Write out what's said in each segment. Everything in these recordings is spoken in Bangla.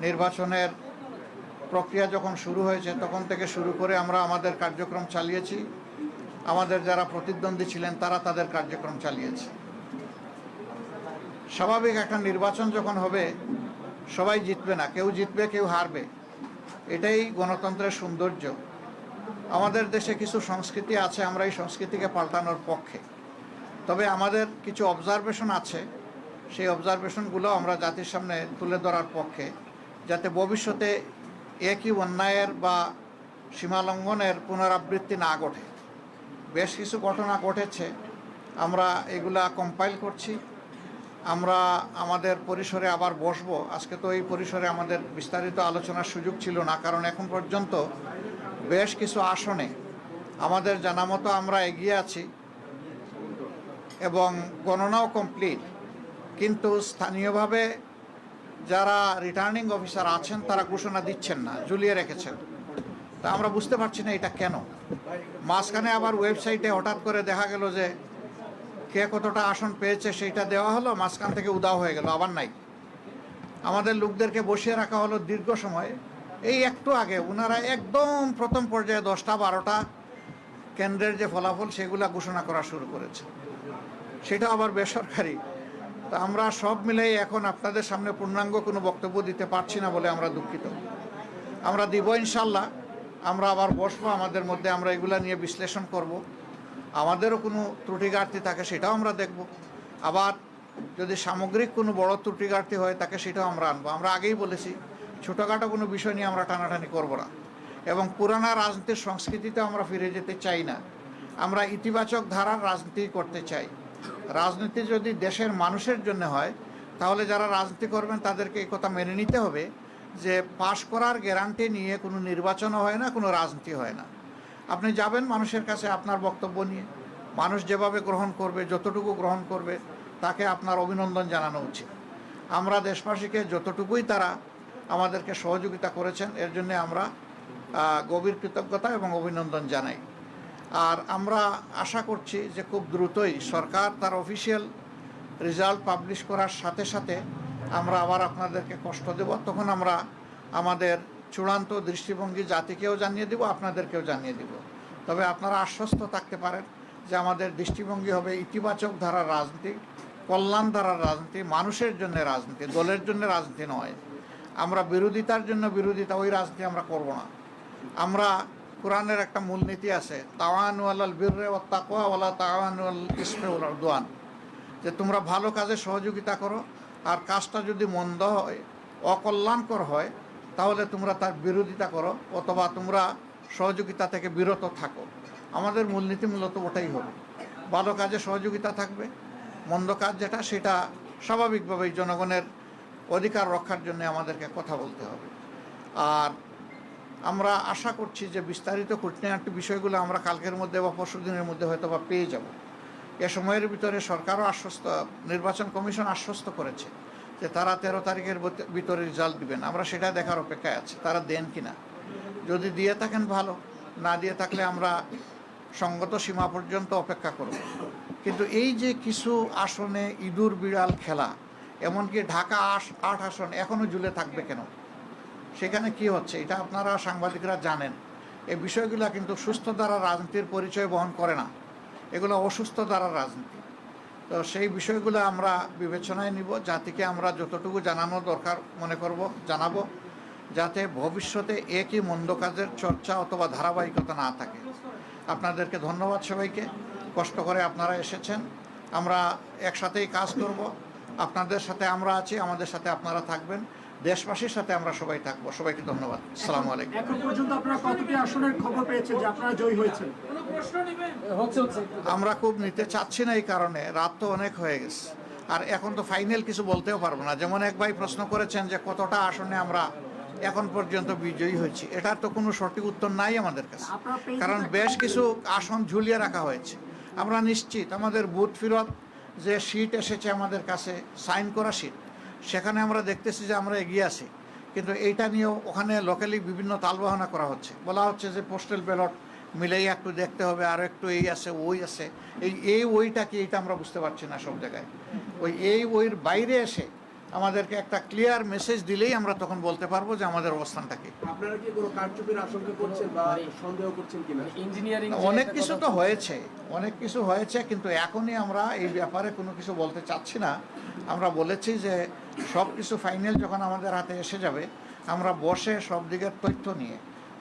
নির্বাচনের প্রক্রিয়া যখন শুরু হয়েছে তখন থেকে শুরু করে আমরা আমাদের কার্যক্রম চালিয়েছি। আমাদের যারা প্রতিদ্বন্দ্বী ছিলেন তারা তাদের কার্যক্রম চালিয়েছে। স্বাভাবিক একটা নির্বাচন যখন হবে সবাই জিতবে না, কেউ জিতবে কেউ হারবে, এটাই গণতন্ত্রের সৌন্দর্য। আমাদের দেশে কিছু সংস্কৃতি আছে, আমরা এই সংস্কৃতিকে পাল্টানোর পক্ষে। তবে আমাদের কিছু অবজারভেশন আছে, সেই অবজারভেশনগুলো আমরা জাতির সামনে তুলে ধরার পক্ষে, যাতে ভবিষ্যতে একই অন্যায়ের বা সীমালঙ্ঘনের পুনরাবৃত্তি না ঘটে। বেশ কিছু ঘটনা ঘটেছে, আমরা এগুলা কম্পাইল করছি। আমরা আমাদের পরিসরে আবার বসবো। আজকে তো এই পরিসরে আমাদের বিস্তারিত আলোচনার সুযোগ ছিল না, কারণ এখন পর্যন্ত বেশ কিছু আসনে আমাদের জানা মতো আমরা এগিয়ে আছি এবং গণনাও কমপ্লিট। কিন্তু স্থানীয়ভাবে যারা রিটার্নিং অফিসার আছেন তারা ঘোষণা দিচ্ছেন না, ঝুলিয়ে রেখেছেন। তা আমরা বুঝতে পারছি না এটা কেন। মাঝখানে আবার ওয়েবসাইটে হঠাৎ করে দেখা গেল যে কে কতটা আসন পেয়েছে সেইটা দেওয়া হলো, মাঝখান থেকে উদাও হয়ে গেল, আবার নাই। আমাদের লোকদেরকে বসিয়ে রাখা হলো দীর্ঘ সময়। এই একটু আগে ওনারা একদম প্রথম পর্যায়ে 10টা-12টা কেন্দ্রের যে ফলাফল সেগুলা ঘোষণা করা শুরু করেছে, সেটা আবার বেসরকারি। তা আমরা সব মিলেই এখন আপনাদের সামনে পূর্ণাঙ্গ কোনো বক্তব্য দিতে পারছি না বলে আমরা দুঃখিত। আমরা দিব ইনশাল্লাহ। আমরা আবার বসবো, আমাদের মধ্যে আমরা এগুলা নিয়ে বিশ্লেষণ করব। আমাদেরও কোনো ত্রুটি ঘাটতি থাকে সেটাও আমরা দেখব। আবার যদি সামগ্রিক কোনো বড় ত্রুটি ঘাটতি হয় তাকে সেটাও আমরা আনবো। আমরা আগেই বলেছি ছোটোখাটো কোনো বিষয় নিয়ে আমরা টানাটানি করব না, এবং পুরানা রাজনীতির সংস্কৃতিতে আমরা ফিরে যেতে চাই না। আমরা ইতিবাচক ধারার রাজনীতি করতে চাই। রাজনীতি যদি দেশের মানুষের জন্য হয় তাহলে যারা রাজনীতি করবেন তাদেরকে এই কথা মেনে নিতে হবে যে পাশ করার গ্যারান্টি নিয়ে কোনো নির্বাচনও হয় না, কোনো রাজনীতি হয় না। আপনি যাবেন মানুষের কাছে আপনার বক্তব্য নিয়ে, মানুষ যেভাবে গ্রহণ করবে, যতটুকু গ্রহণ করবে তাকে আপনার অভিনন্দন জানানো উচিত। আমরা দেশবাসীকে যতটুকুই তারা আমাদেরকে সহযোগিতা করেছেন এর জন্য আমরা গভীর কৃতজ্ঞতা এবং অভিনন্দন জানাই। আর আমরা আশা করছি যে খুব দ্রুতই সরকার তার অফিসিয়াল রেজাল্ট পাবলিশ করার সাথে সাথে আমরা আবার আপনাদেরকে কষ্ট দেব। তখন আমরা আমাদের চূড়ান্ত দৃষ্টিভঙ্গি জাতিকেও জানিয়ে দেব, আপনাদেরকেও জানিয়ে দেব। তবে আপনারা আশ্বস্ত থাকতে পারেন যে আমাদের দৃষ্টিভঙ্গি হবে ইতিবাচক ধারার রাজনীতি, কল্যাণ ধারার রাজনীতি, মানুষের জন্য রাজনীতি, দলের জন্য রাজনীতি নয়। আমরা বিরোধিতার জন্য বিরোধিতা, ওই রাজনীতি আমরা করব না। আমরা কোরআনের একটা মূলনীতি আছে, তাওয়ানু আলাল বিররি ওয়াত তাকওয়া ওয়ালা তাওয়ানু আলাল ইসমি ওয়াল উদওয়ান, যে তোমরা ভালো কাজে সহযোগিতা করো, আর কাজটা যদি মন্দ হয়, অকল্যাণকর হয়, তাহলে তোমরা তার বিরোধিতা করো অথবা তোমরা সহযোগিতা থেকে বিরত থাকো। আমাদের মূলনীতি মূলত ওটাই হবে, ভালো কাজে সহযোগিতা থাকবে, মন্দ কাজ যেটা সেটা স্বাভাবিকভাবেই জনগণের অধিকার রক্ষার জন্য আমাদেরকে কথা বলতে হবে। আর আমরা আশা করছি যে বিস্তারিত খুঁটিনাটি বিষয়গুলো আমরা কালকের মধ্যে বা পরশু দিনের মধ্যে হয়তো বা পেয়ে যাব। এ সময়ের ভিতরে সরকারও নির্বাচন কমিশন আশ্বস্ত করেছে যে তারা 13 তারিখের ভিতরে রেজাল্ট দিবেন। আমরা সেটা দেখার অপেক্ষায় আছি, তারা দেন কিনা। যদি দিয়ে থাকেন ভালো, না দিয়ে থাকলে আমরা সঙ্গত সীমা পর্যন্ত অপেক্ষা করব। কিন্তু এই যে কিছু আসনে ইঁদুর বিড়াল খেলা, এমনকি ঢাকা 8 আসন এখনও ঝুলে থাকবে কেন, সেখানে কি হচ্ছে এটা আপনারা সাংবাদিকরা জানেন। এই বিষয়গুলো কিন্তু সুস্থ ধারার রাজনীতির পরিচয় বহন করে না, এগুলো অসুস্থ ধারার রাজনীতি। তো সেই বিষয়গুলো আমরা বিবেচনায় নিব, জাতিকে আমরা যতটুকু জানানো দরকার মনে করব জানাবো, যাতে ভবিষ্যতে একই মন্দ কাজের চর্চা অথবা ধারাবাহিকতা না থাকে। আপনাদেরকে ধন্যবাদ সবাইকে, কষ্ট করে আপনারা এসেছেন। আমরা একসাথেই কাজ করব, আপনাদের সাথে আমরা আছি, আমাদের সাথে আপনারা থাকবেন, দেশবাসীর সাথে আমরা সবাই থাকবো। সবাইকে ধন্যবাদ। আসসালামু আলাইকুম। এখন পর্যন্ত আপনারা কতটি আসনের খবর পেয়েছেন যে আপনারা জয়ী হয়েছেন? আমরা খুব নিতে চাচ্ছি না, এই কারণে রাত তো অনেক হয়ে গেছে, আর এখন তো ফাইনাল কিছু বলতেও পারবো না। যেমন এক ভাই প্রশ্ন করেছেন যে কতটা আসনে আমরা এখন পর্যন্ত বিজয়ী হয়েছি, এটার তো কোনো সঠিক উত্তর নাই আমাদের কাছে, কারণ বেশ কিছু আসন ঝুলিয়ে রাখা হয়েছে। আমরা নিশ্চিত আমাদের বুথ ফেরত যে সিট এসেছে আমাদের কাছে, সাইন করা সিট, সেখানে আমরা দেখতেছি যে আমরা এগিয়ে আছি। কিন্তু এইটা নিয়েও ওখানে লোকালি বিভিন্ন তালবাহানা করা হচ্ছে, বলা হচ্ছে যে পোস্টাল ব্যালট মিলেই একটু দেখতে হবে, আর একটু এই আছে ওই আছে, এই ওইটা কি, এইটা আমরা বুঝতে পারছি না সব জায়গায়। ওই ওইর বাইরে এসে আমাদেরকে একটা ক্লিয়ার মেসেজ দিলেই আমরা তখন বলতে পারবো যে আমাদের অবস্থানটা কি। আপনারা কি কোনো কারচুপির আশঙ্কা করছেন বা সন্দেহ করছেন কিনা? ইঞ্জিনিয়ারিং অনেক কিছু তো হয়েছে, অনেক কিছু হয়েছে, কিন্তু এখনই আমরা এই ব্যাপারে কোনো কিছু বলতে চাচ্ছি না। আমরা বলেছি যে সব কিছু ফাইনাল যখন আমাদের হাতে এসে যাবে, আমরা বসে সব দিকের তথ্য নিয়ে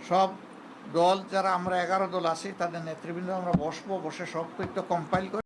সব দল যারা আমরা 11 দল আছি তাদের নেতৃবৃন্দ আমরা বসবো, বসে সব তথ্য কম্পাইল করে